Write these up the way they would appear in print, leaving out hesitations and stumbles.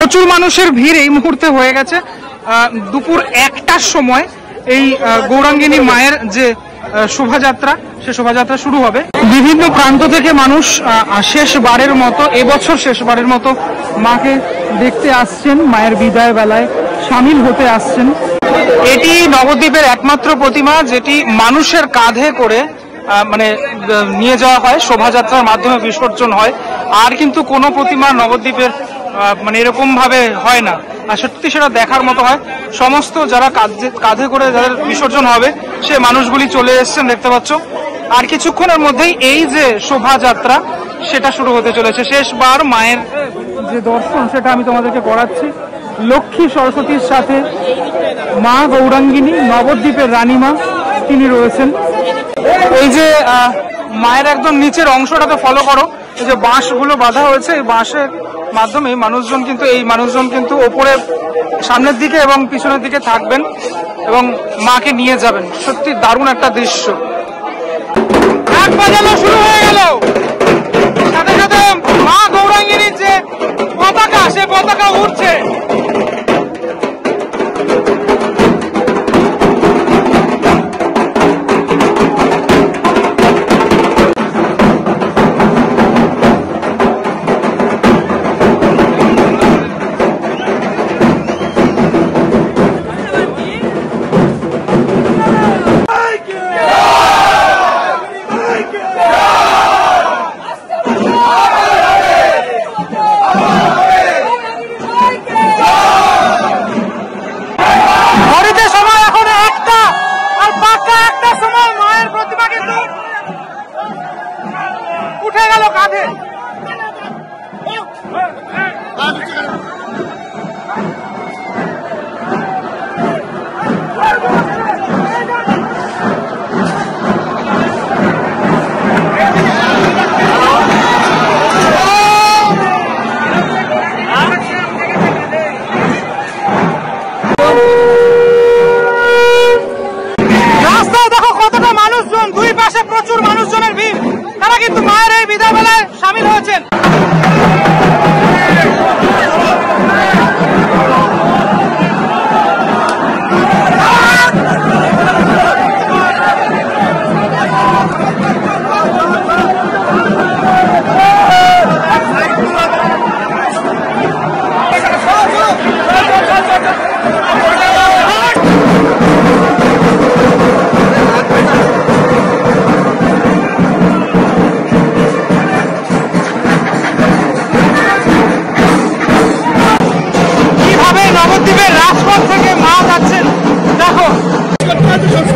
প্রচুর মানুষের ভিড় এই মুহূর্তে হয়ে গেছে। দুপুর 1টার সময় এই গৌরাঙ্গিনী মায়ের যে শোভাযাত্রা, সে শোভাযাত্রা শুরু হবে। বিভিন্ন প্রান্ত থেকে মানুষ শেষবারের মতো, এবছর শেষবারের মতো মাকে দেখতে আসছেন, মায়ের বিদায় বেলায় সামিল হতে আসছেন। এটি নবদ্বীপের একমাত্র প্রতিমা যেটি মানুষের কাঁধে করে মানে নিয়ে যাওয়া হয়, শোভাযাত্রার মাধ্যমে বিসর্জন হয়। আর কিন্তু কোনো প্রতিমা নবদ্বীপের মানে এরকম ভাবে হয় না, আর সত্যি সেটা দেখার মতো হয়। সমস্ত যারা কাঁধে করে যাদের বিসর্জন হবে সে মানুষগুলি চলে এসছেন, দেখতে পাচ্ছ। আর কিছুক্ষণের মধ্যেই এই যে শোভাযাত্রা সেটা শুরু হতে চলেছে। শেষবার মায়ের যে দর্শন সেটা আমি তোমাদেরকে করাচ্ছি। লক্ষ্মী সরস্বতীর সাথে মা গৌরাঙ্গিনী, নবদ্বীপের রানীমা তিনি রয়েছেন। এই যে মায়ের একদম নিচের অংশটাতে ফলো করো, এই যে বাঁশগুলো বাঁধা হয়েছে, এই বাঁশের মাধ্যমে মানুষজন কিন্তু ওপরে সামনের দিকে এবং পিছনের দিকে থাকবেন এবং মাকে নিয়ে যাবেন। সত্যি দারুণ একটা দৃশ্য। ঢাক বাজানো শুরু হয়ে গেল, সাথে সাথে মা গৌরাঙ্গিনীর যে পতাকা, সে পতাকা উঠছে। প্রচুর মানুষজনের ভিড়, তারা কিন্তু মায়ের এই বিদায় বেলায় সামিল হয়েছেন।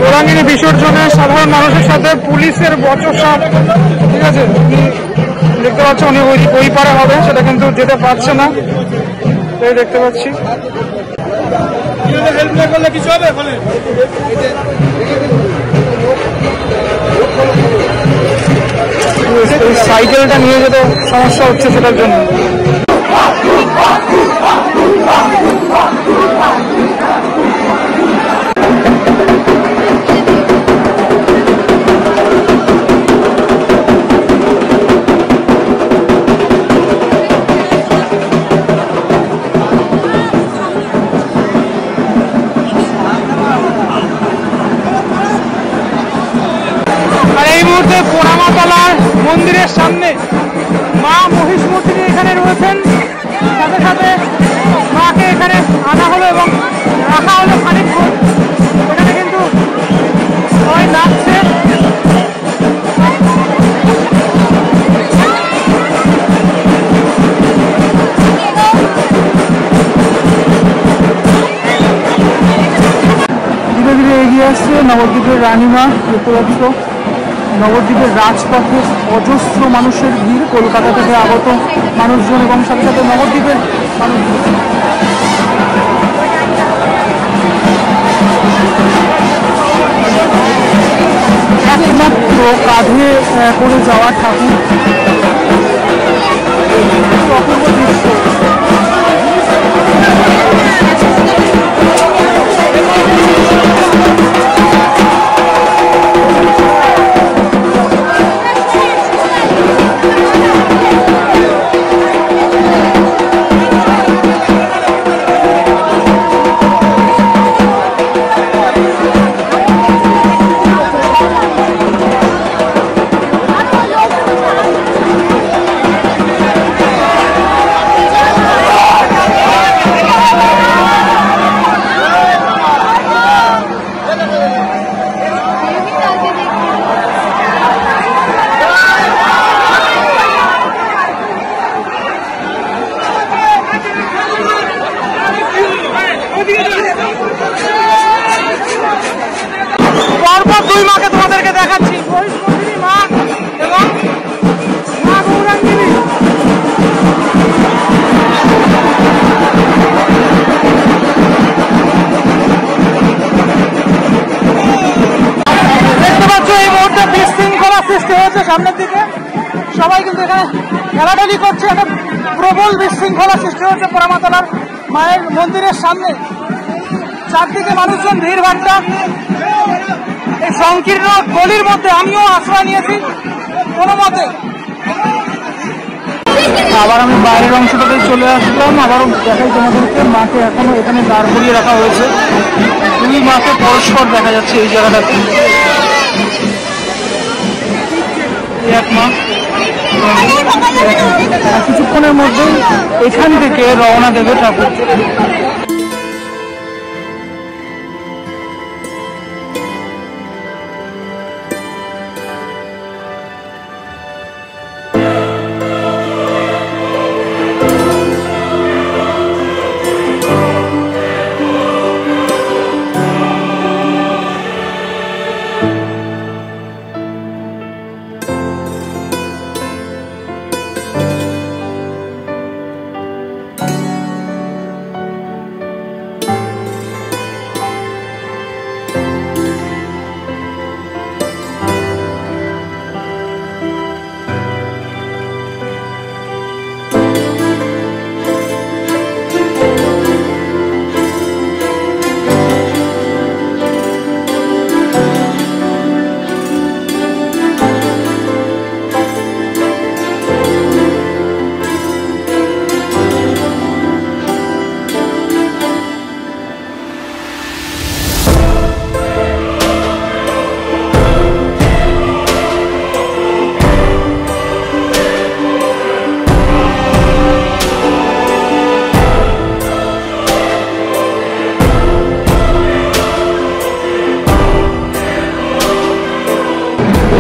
গৌরাঙ্গিনী বিসর্জনে সাধারণ মানুষের সাথে পুলিশের বচসা, ঠিক আছে, দেখতে পাচ্ছ উনি ওই পারে হবে, সেটা কিন্তু যেতে পারছে না, তাই দেখতে পাচ্ছি। সাইকেলটা নিয়ে যেতে সমস্যা হচ্ছে সেটার জন্য। পোড়ামাতলার মন্দিরের সামনে মা মহিষ মূর্তি এখানে রয়েছেন, সাথে সাথে মাকে এখানে আনা হলো এবং রাখা হলো খানিকক্ষণ। এখানে কিন্তু সবাই নাচছে। ধীরে ধীরে এগিয়ে আসছে নবদ্বীপের রানীমা, দেখতে পাচ্ছ। নবদ্বীপের রাজপথে অজস্র মানুষের ভিড়, কলকাতা থেকে আগত মানুষজন এবং সাথে সাথে নবদ্বীপের মানুষজন। একমাত্র কাঁধে করে যাওয়া ঠাকুর, অপূর্ব দৃশ্য। ঠেলাঠেলি করছে, একটা প্রবল বিশৃঙ্খলা সৃষ্টি হচ্ছে পোড়ামাতলার মায়ের মন্দিরের সামনে। চারদিকে মানুষজন ভিড় ভাট্টা। এই সংকীর্ণ গলির মধ্যে আমিও আশ্রয় নিয়েছি কোনো মতে। আবার আমি বাইরের অংশটাতে চলে আসলাম, আবারও দেখাই তোমাদেরকে। মাকে এখনো এখানে দাঁড় করিয়ে রাখা হয়েছে, দুই মাকে পরস্পর দেখা যাচ্ছে এই জায়গাটাতে। এক মা কিছুক্ষণের মধ্যেই এখান থেকে রওনা দেবে ঠাকুর।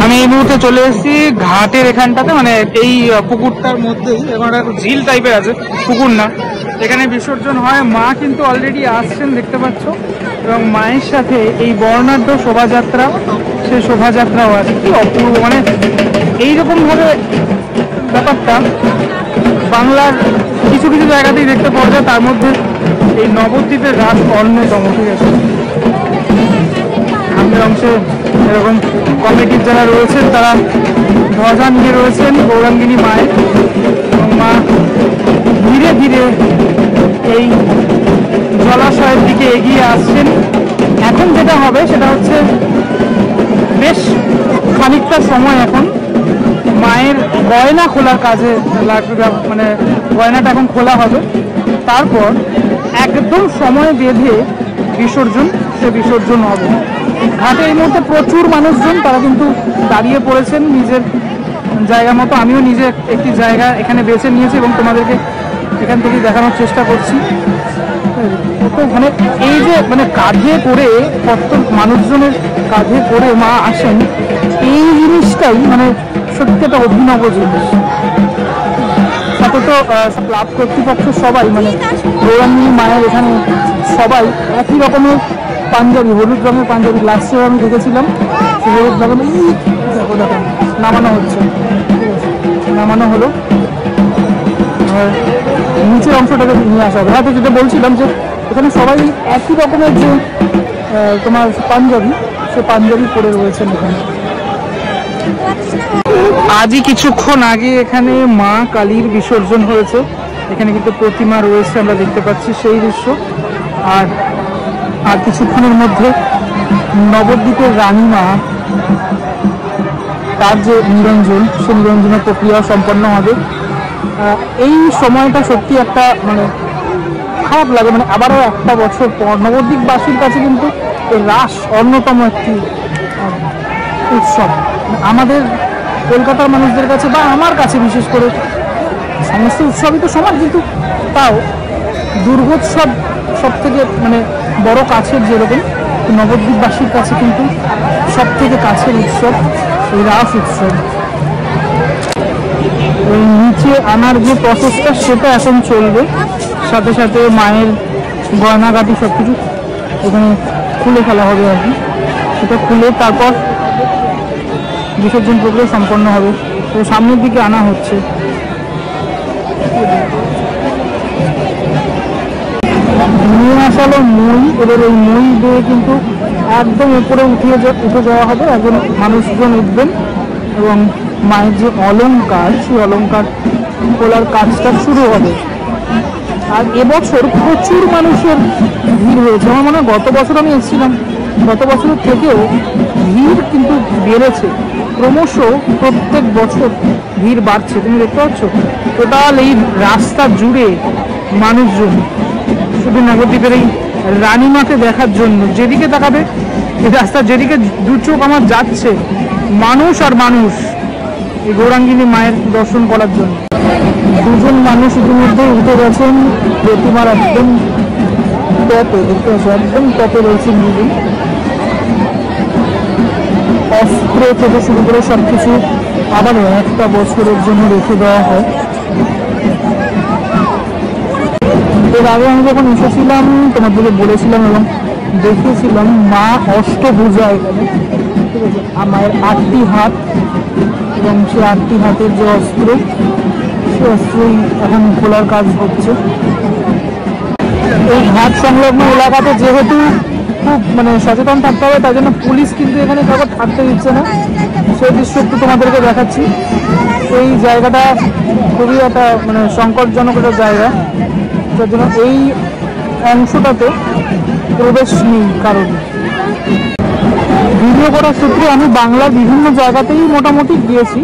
আমি এই মুহূর্তে চলে এসেছি ঘাটের এখানটাতে, মানে এই পুকুরটার মধ্যেই। এখন একটা ঝিল টাইপের আছে, পুকুর না, এখানে বিসর্জন হয়। মা কিন্তু অলরেডি আসছেন দেখতে পাচ্ছ, এবং মায়ের সাথে এই বর্ণাঢ্য শোভাযাত্রা, সে শোভাযাত্রাও আছে। কি অপূর্ব, মানে এইরকম ভাবে ব্যাপারটা বাংলার কিছু কিছু জায়গাতেই দেখতে পাওয়া যায়, তার মধ্যে এই নবদ্বীপের রাস অন্যতম। ঠিক আছে, আমাদের অংশে এরকম কমিটির যারা রয়েছেন তারা ধ্বজা নিয়ে রয়েছেন গৌরাঙ্গিনী মায়ের, এবং মা ধীরে ধীরে এই জলাশয়ের দিকে এগিয়ে আসছেন। এখন যেটা হবে সেটা হচ্ছে বেশ খানিকটা সময় এখন মায়ের গয়না খোলার কাজে লাগবে, মানে গয়নাটা এখন খোলা হবে। তারপর একদম সময় বেঁধে বিসর্জন, সে বিসর্জন হবে। ঘাটে এই মুহূর্তে প্রচুর মানুষজন, তারা কিন্তু দাঁড়িয়ে পড়েছেন নিজের জায়গা মতো। আমিও নিজে একটি জায়গা এখানে বেছে নিয়েছি এবং তোমাদেরকে এখান থেকে দেখানোর চেষ্টা করছি। মানে এই যে মানে কাঁধে করে, কত মানুষজনের কাঁধে করে মা আসেন, এই জিনিসটাই মানে সত্যি একটা অভিনব জিনিস। সাথে তো ক্লাব কর্তৃপক্ষ সবাই, মানে গৌরাঙ্গিনী মায়ের এখানে সবাই একই রকমের পাঞ্জাবি, হলুদ রঙের পাঞ্জাবি। লাস্টে আমি দেখেছিলাম হলুদ রঙের। দেখো দেখো নামানো হচ্ছে, নামানো হলো, আর নিচের অংশটাকে নিয়ে আসা হবে। হয়তো যেটা বলছিলাম যে এখানে সবাই একই রকমের যে তোমার পাঞ্জাবি, সে পাঞ্জাবি পরে রয়েছেন এখানে। আজই কিছুক্ষণ আগে এখানে মা কালীর বিসর্জন হয়েছে। এখানে কিন্তু প্রতিমা রয়েছে, আমরা দেখতে পাচ্ছি সেই দৃশ্য। আর কিছুক্ষণের মধ্যে নবদ্বীপের রানীমা, তার যে নিরঞ্জন, সে নিরঞ্জনের প্রক্রিয়া সম্পন্ন হবে। এই সময়টা সত্যি একটা মানে খারাপ লাগে, মানে আবারও একটা বছর পর নবদ্বীপবাসীর কাছে কিন্তু এই রাস অন্যতম একটি উৎসব। আমাদের কলকাতার মানুষদের কাছে বা আমার কাছে বিশেষ করে সমস্ত উৎসবই তো সমান, কিন্তু তাও দুর্গোৎসব সব থেকে মানে বড় কাছের, যেরকম নবদ্বীপবাসীর কাছে কিন্তু সব থেকে কাছের উৎসব এই রাস উৎসব। ওই নিচে আনার যে প্রসেসটা সেটা এখন চলবে, সাথে সাথে মায়ের গয়নাগাটি সব কিছু ওখানে খুলে ফেলা হবে আর কি। সেটা খুলে তারপর বিসর্জন প্রক্রিয়া সম্পন্ন হবে। তো সামনের দিকে আনা হচ্ছে। নিয়ে আসা হলো মই। এবার এই মই দিয়ে কিন্তু একদম উপরে উঠে যাওয়া হবে, একজন মানুষজন উঠবেন এবং মায়ের যে অলংকার, সেই অলংকার খোলার কাজটা শুরু হবে। আর এবছর প্রচুর মানুষের ভিড় হয়েছে। আমার মনে হয় গত বছর আমি এসেছিলাম, গত বছরের থেকেও ভিড় কিন্তু বেড়েছে ক্রমশ, প্রত্যেক বছর ভিড় বাড়ছে। তুমি দেখতে পাচ্ছ টোটাল এই রাস্তা জুড়ে মানুষজন শুধু নবদ্বীপের এই রানীমাকে দেখার জন্য। যেদিকে তাকাবে এই রাস্তা, যেদিকে দু চোখ আমার যাচ্ছে মানুষ আর মানুষ এই গৌরাঙ্গিনী মায়ের দর্শন করার জন্য। দুজন মানুষ ইতিমধ্যে উঠে গেছেন প্রতিমার একদম টপে, দেখতে পাচ্ছ একদম টপে রয়েছে নিজে। অস্ত্র থেকে শুরু করে সবকিছু আবারও একটা বছরের জন্য রেখে দেওয়া হয়। এর আগে আমি যখন এসেছিলাম তোমাদেরকে বলেছিলাম এবং দেখিয়েছিলাম মা অষ্টভুজা এখানে, ঠিক আছে। আর মায়ের 8টি হাত এবং সে 8টি হাতের যে অস্ত্র, সে অস্ত্রই এখন খোলার কাজ হচ্ছে। এই ঘাট সংলগ্ন এলাকাতে যেহেতু খুব সচেতন থাকতে হবে, তার জন্য পুলিশ কিন্তু এখানে কাউকে থাকতে দিচ্ছে না। সেই দৃশ্য একটু তোমাদেরকে দেখাচ্ছি। এই জায়গাটা খুবই একটা সংকটজনক একটা জায়গা, যার জন্য এই অংশটাতে প্রবেশ নেই কারণ। ভিডিও করার সূত্রে আমি বাংলার বিভিন্ন জায়গাতেই মোটামুটি গিয়েছি,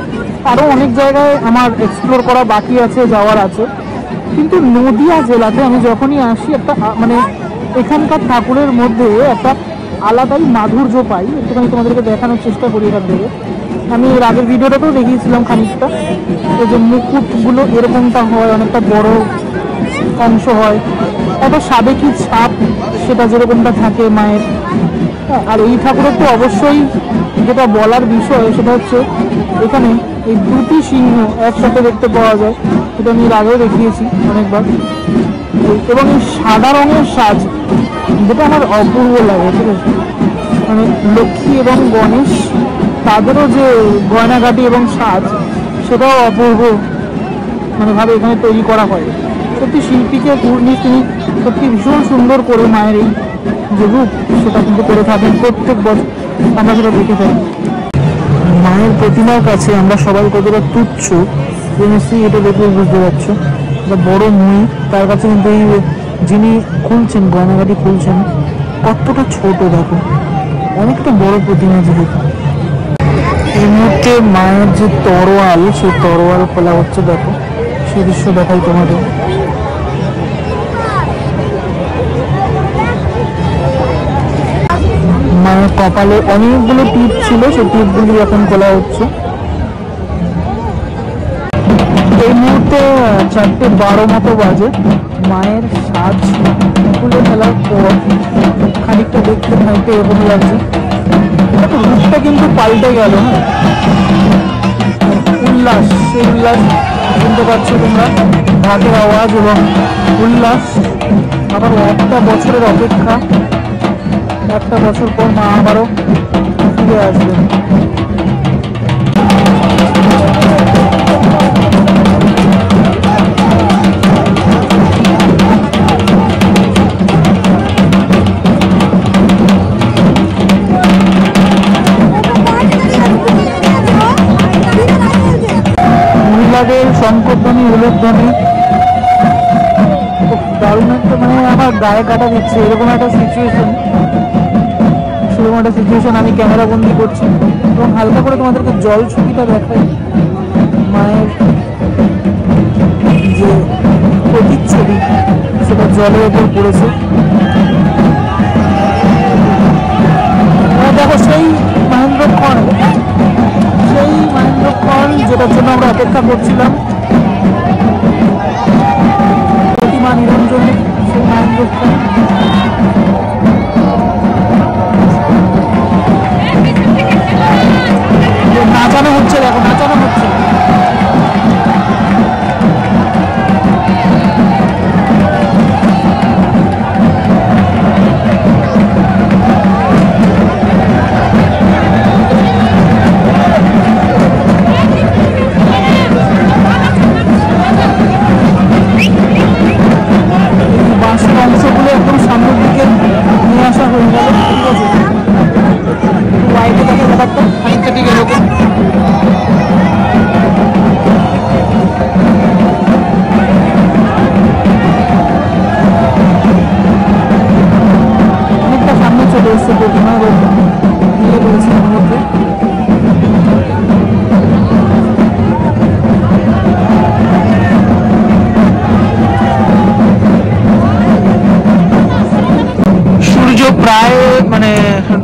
আরও অনেক জায়গায় আমার এক্সপ্লোর করা বাকি আছে, যাওয়ার আছে। কিন্তু নদিয়া জেলাতে আমি যখনই আসি একটা এখানকার ঠাকুরের মধ্যে একটা আলাদাই মাধুর্য পাই। একটুখানি তোমাদেরকে দেখানোর চেষ্টা করি এখান থেকে। আমি এর আগের ভিডিওটাতেও দেখিয়েছিলাম খানিকটা, এই যে মুকুটগুলো এরকমটা হয়, অনেকটা বড় অংশ হয়, একটা সাবেকি ছাপ সেটা যেরকমটা থাকে মায়ের। আর এই ঠাকুরের তো অবশ্যই যেটা বলার বিষয় সেটা হচ্ছে এখানে এই 2টি সিংহ একসাথে দেখতে পাওয়া যায়, এটা আমি এর আগেও দেখিয়েছি অনেকবার। এবং এই সাদা রঙের সাজ যেটা আমার অপূর্ব লাগে, ঠিক আছে। লক্ষ্মী এবং গণেশ তাদেরও যে গয়নাগাটি এবং সাজ সেটাও অপূর্ব ভাবে এখানে তৈরি করা হয়। সত্যি শিল্পীকে তিনি সত্যি ভীষণ সুন্দর করে মায়ের এই যে রূপ সেটা কিন্তু করে থাকেন প্রত্যেক বছর, আমরা সেটা দেখে থাকি। মায়ের প্রতিমার কাছে আমরা সবাই কতটা তুচ্ছ নিশ্চয়ই এটা দেখে বুঝতে পারছো। বড় মুই তার কাছে কিন্তু এই যিনি খুলছেন গয়নাগাটি খুলছেন কতটা ছোট, দেখো অনেকটা বড় প্রতিমা যেহেতু। এই মুহূর্তে মায়ের যে তরোয়াল, সেই তরোয়াল খোলা হচ্ছে, দেখো সেই দৃশ্য দেখাই তোমাদের। মায়ের কপালে অনেকগুলো টিপ ছিল, সেই টিপগুলি এখন খোলা হচ্ছে। এই মুহূর্তে 4:12 মতো বাজে। মায়ের সাজ খুলে ফেলার পর খানিকটা দেখতে খানিকটা এরকম লাগছে, রূপটা কিন্তু পাল্টে গেল। হ্যাঁ, উল্লাস, সেই উল্লাস শুনতে পাচ্ছ তোমরা, ঢাকের আওয়াজ এবং উল্লাস। আবার একটা বছরের অপেক্ষা, একটা বছর পর মা আবারও ফিরে আসবেন। শঙ্করধ্বনি, উলুধ্বনি, দারুণ একটা আমার গায়ে কাটা দিচ্ছে এরকম একটা সিচুয়েশন আমি ক্যামেরা বন্দি করছি এবং হালকা করে তোমাদেরকে জল ছবিটা দেখাই। মায়ের যে প্রতিচ্ছবি সেটা জলের ওপর পড়েছে। দেখো সেই মহেন্দ্রক্ষণ, যেটার জন্য আমরা অপেক্ষা করছিলাম, প্রতিমা নিরঞ্জনে সেই মহেন্দ্রক্ষণ। নাচানো হচ্ছে, দেখো নাচানো হচ্ছে। বাঁশের অংশগুলো একদম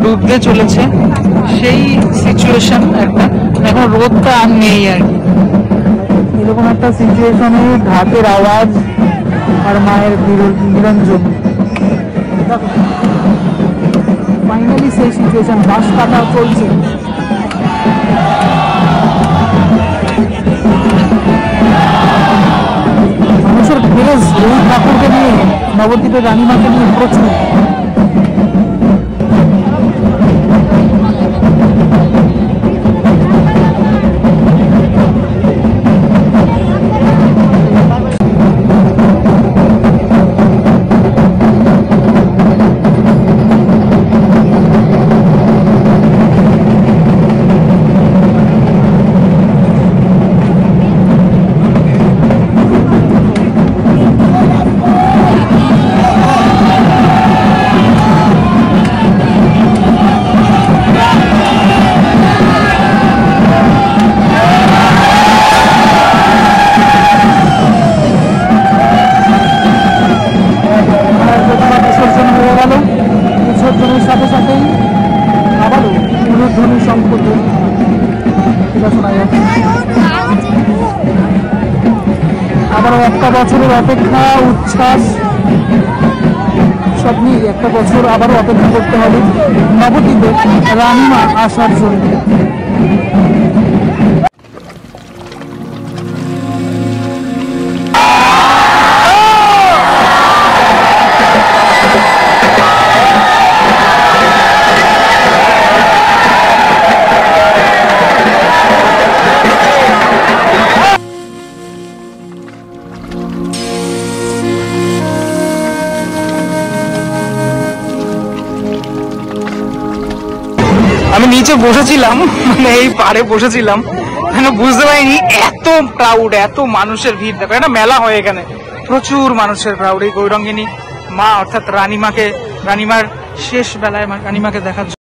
ডুবতে চলেছে, সেই সিচুয়েশন একটা। এখন রোদটা আর নেই আর কি, এরকম একটা সিচুয়েশনে ঘাটের আওয়াজ আর মায়ের নিরঞ্জন। ফাইনালি সেই সিচুয়েশন, বাস কাটা চলছে। মানুষের ক্রেজ এই ঠাকুরকে নিয়ে, নবদ্বীপের রানীমাকে নিয়ে প্রচুর। বিসর্জনের সাথে সাথেই আবারও উলুধ্বনি শঙ্খধ্বনি শোনা যাচ্ছে। আবারও একটা বছরের অপেক্ষা, উচ্ছ্বাস সব নিয়ে একটা বছর আবারও অপেক্ষা করতে হবে নবদ্বীপে রানীমা আসার জন্য। আমি নিচে বসেছিলাম, মানে এই পাড়ে বসেছিলাম, বুঝতে পারিনি এত ক্রাউড, এত মানুষের ভিড়। দেখো একটা মেলা হয় এখানে, প্রচুর মানুষের ক্রাউড এই গৌরাঙ্গিনী মা অর্থাৎ রানীমার শেষ বেলায় রানীমাকে দেখার জন্য।